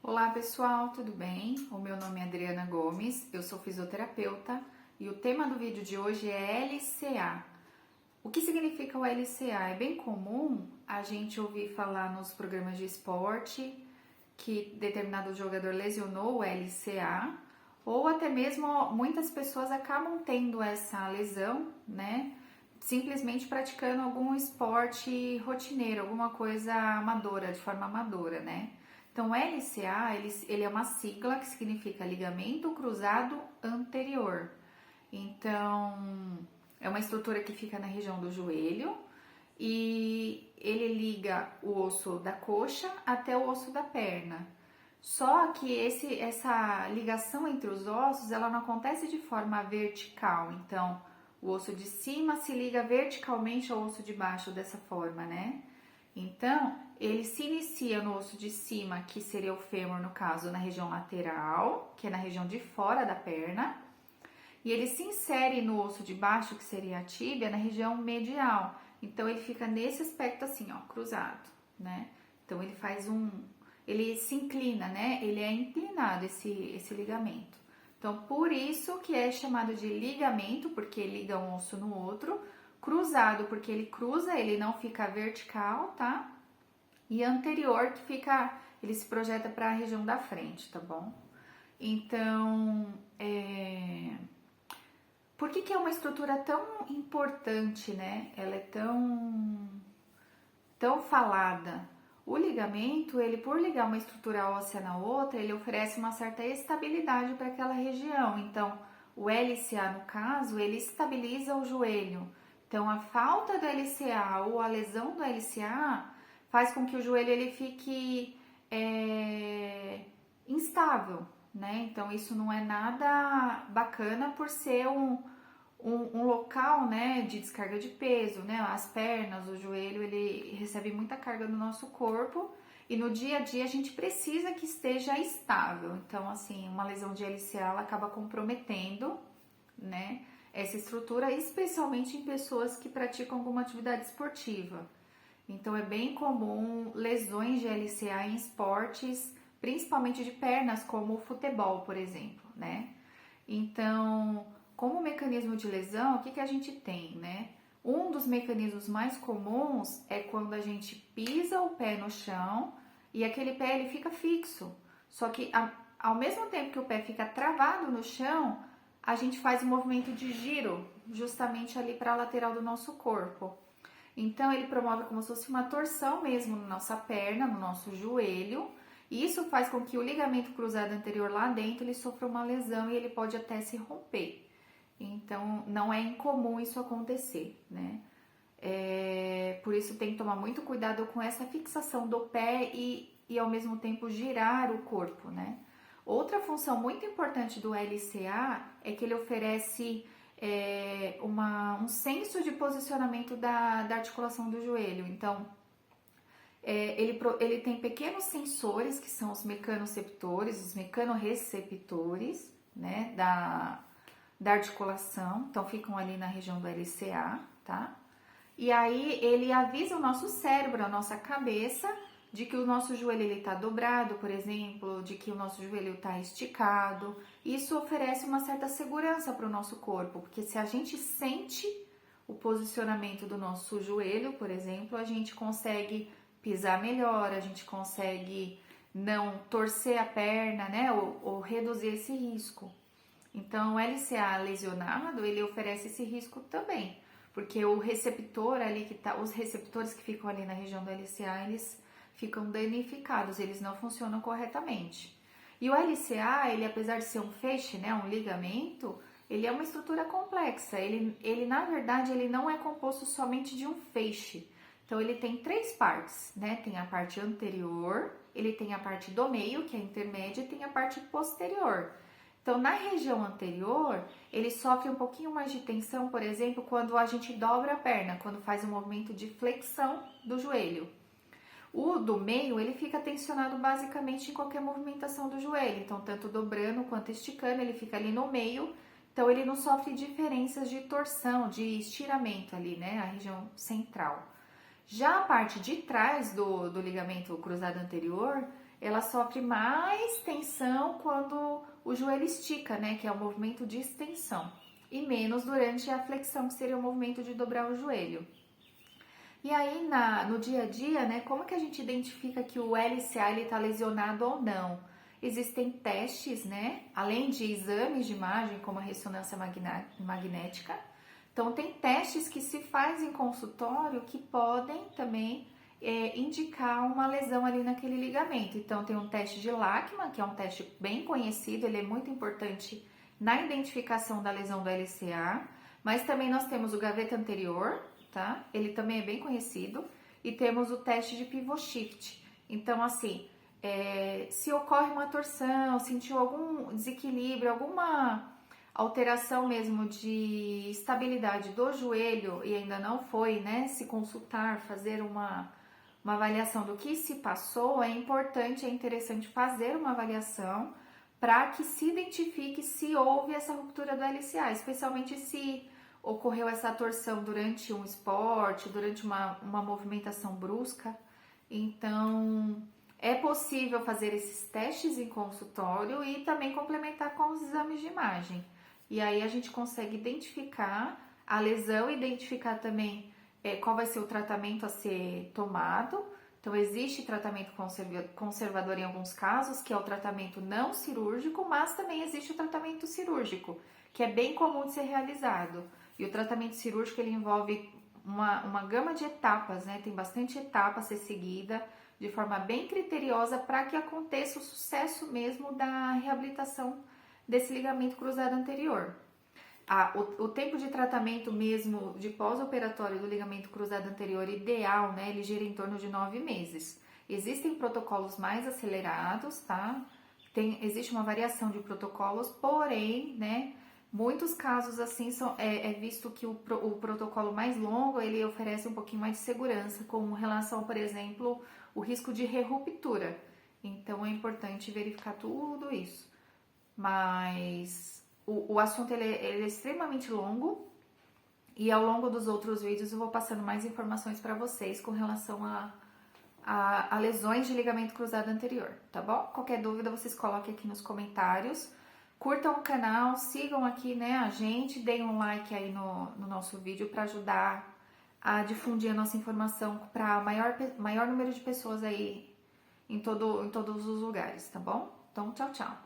Olá pessoal, tudo bem? O meu nome é Adriana Gomes, eu sou fisioterapeuta e o tema do vídeo de hoje é LCA. O que significa o LCA? É bem comum a gente ouvir falar nos programas de esporte que determinado jogador lesionou o LCA, ou até mesmo muitas pessoas acabam tendo essa lesão, né? Simplesmente praticando algum esporte rotineiro, alguma coisa amadora, de forma amadora, né? Então, o LCA, ele é uma sigla que significa ligamento cruzado anterior. Então, é uma estrutura que fica na região do joelho e ele liga o osso da coxa até o osso da perna. Só que essa ligação entre os ossos, ela não acontece de forma vertical. Então, o osso de cima se liga verticalmente ao osso de baixo dessa forma, né? Então, ele se inicia no osso de cima, que seria o fêmur, no caso, na região lateral, que é na região de fora da perna, e ele se insere no osso de baixo, que seria a tíbia, na região medial. Então, ele fica nesse aspecto assim, ó, cruzado, né? Então, ele se inclina, né? Ele é inclinado, esse ligamento. Então, por isso que é chamado de ligamento, porque liga um osso no outro, cruzado, porque ele cruza, ele não fica vertical, tá? E anterior, que ele se projeta para a região da frente, tá bom? Então, por que é uma estrutura tão importante, né? Ela é tão falada. O ligamento, ele por ligar uma estrutura óssea na outra, ele oferece uma certa estabilidade para aquela região. Então, o LCA, no caso, ele estabiliza o joelho. Então, a falta do LCA ou a lesão do LCA faz com que o joelho ele fique instável, né? Então, isso não é nada bacana por ser um local, né, de descarga de peso, né? As pernas, o joelho, ele recebe muita carga no nosso corpo e no dia a dia a gente precisa que esteja estável. Então, assim, uma lesão de LCA ela acaba comprometendo, né, essa estrutura, especialmente em pessoas que praticam alguma atividade esportiva. Então, é bem comum lesões de LCA em esportes, principalmente de pernas, como o futebol, por exemplo, né? Então, como mecanismo de lesão, o que a gente tem, né? Um dos mecanismos mais comuns é quando a gente pisa o pé no chão e aquele pé ele fica fixo. Só que ao mesmo tempo que o pé fica travado no chão, a gente faz um movimento de giro justamente ali para a lateral do nosso corpo. Então, ele promove como se fosse uma torção mesmo na nossa perna, no nosso joelho. E isso faz com que o ligamento cruzado anterior lá dentro, ele sofra uma lesão e ele pode até se romper. Então, não é incomum isso acontecer, né? Por isso, tem que tomar muito cuidado com essa fixação do pé e ao mesmo tempo, girar o corpo, né? Outra função muito importante do LCA é que ele oferece um senso de posicionamento da articulação do joelho. Então, ele tem pequenos sensores, que são os mecanoceptores, os mecanorreceptores, né, da articulação. Então, ficam ali na região do LCA, tá? E aí, ele avisa o nosso cérebro, a nossa cabeça, de que o nosso joelho está dobrado, por exemplo, de que o nosso joelho está esticado. Isso oferece uma certa segurança para o nosso corpo, porque se a gente sente o posicionamento do nosso joelho, por exemplo, a gente consegue pisar melhor, a gente consegue não torcer a perna, né, ou reduzir esse risco. Então, o LCA lesionado, ele oferece esse risco também, porque o receptor ali os receptores que ficam ali na região do LCA, eles ficam danificados, eles não funcionam corretamente. E o LCA, ele apesar de ser um feixe, né, um ligamento, ele é uma estrutura complexa. Ele na verdade, ele não é composto somente de um feixe. Então, ele tem três partes, né? Tem a parte anterior, ele tem a parte do meio, que é intermédia, e tem a parte posterior. Então, na região anterior, ele sofre um pouquinho mais de tensão, por exemplo, quando a gente dobra a perna, quando faz um movimento de flexão do joelho. O do meio, ele fica tensionado basicamente em qualquer movimentação do joelho. Então, tanto dobrando quanto esticando, ele fica ali no meio. Então, ele não sofre diferenças de torção, de estiramento ali, né? A região central. Já a parte de trás do ligamento cruzado anterior, ela sofre mais tensão quando o joelho estica, né? Que é o movimento de extensão. E menos durante a flexão, que seria o movimento de dobrar o joelho. E aí, no dia a dia, né, como que a gente identifica que o LCA está lesionado ou não? Existem testes, né, além de exames de imagem, como a ressonância magnética. Então, tem testes que se faz em consultório que podem também indicar uma lesão ali naquele ligamento. Então, tem um teste de Lachman, que é um teste bem conhecido, ele é muito importante na identificação da lesão do LCA. Mas também nós temos o gaveta anterior, tá? Ele também é bem conhecido. E temos o teste de pivot shift. Então, assim, se ocorre uma torção, sentiu algum desequilíbrio, alguma alteração mesmo de estabilidade do joelho e ainda não foi, né, se consultar, fazer uma avaliação do que se passou, é importante, é interessante fazer uma avaliação para que se identifique se houve essa ruptura do LCA, especialmente se ocorreu essa torção durante um esporte, durante uma movimentação brusca. Então, é possível fazer esses testes em consultório e também complementar com os exames de imagem. E aí a gente consegue identificar a lesão, identificar também qual vai ser o tratamento a ser tomado. Então, existe tratamento conservador em alguns casos, que é o tratamento não cirúrgico, mas também existe o tratamento cirúrgico, que é bem comum de ser realizado. E o tratamento cirúrgico, ele envolve uma gama de etapas, né? Tem bastante etapa a ser seguida, de forma bem criteriosa, para que aconteça o sucesso mesmo da reabilitação desse ligamento cruzado anterior. O tempo de tratamento mesmo de pós-operatório do ligamento cruzado anterior ideal, né, ele gira em torno de 9 meses. Existem protocolos mais acelerados, tá? Existe uma variação de protocolos, porém, né, muitos casos assim é visto que o protocolo mais longo, ele oferece um pouquinho mais de segurança com relação, por exemplo, o risco de reruptura. Então, é importante verificar tudo isso. Mas o assunto ele é extremamente longo e ao longo dos outros vídeos eu vou passando mais informações para vocês com relação a lesões de ligamento cruzado anterior, tá bom? Qualquer dúvida vocês coloquem aqui nos comentários. Curtam o canal, sigam aqui, né, a gente, deem um like aí no nosso vídeo para ajudar a difundir a nossa informação para maior número de pessoas aí em todos os lugares, tá bom? Então, tchau, tchau!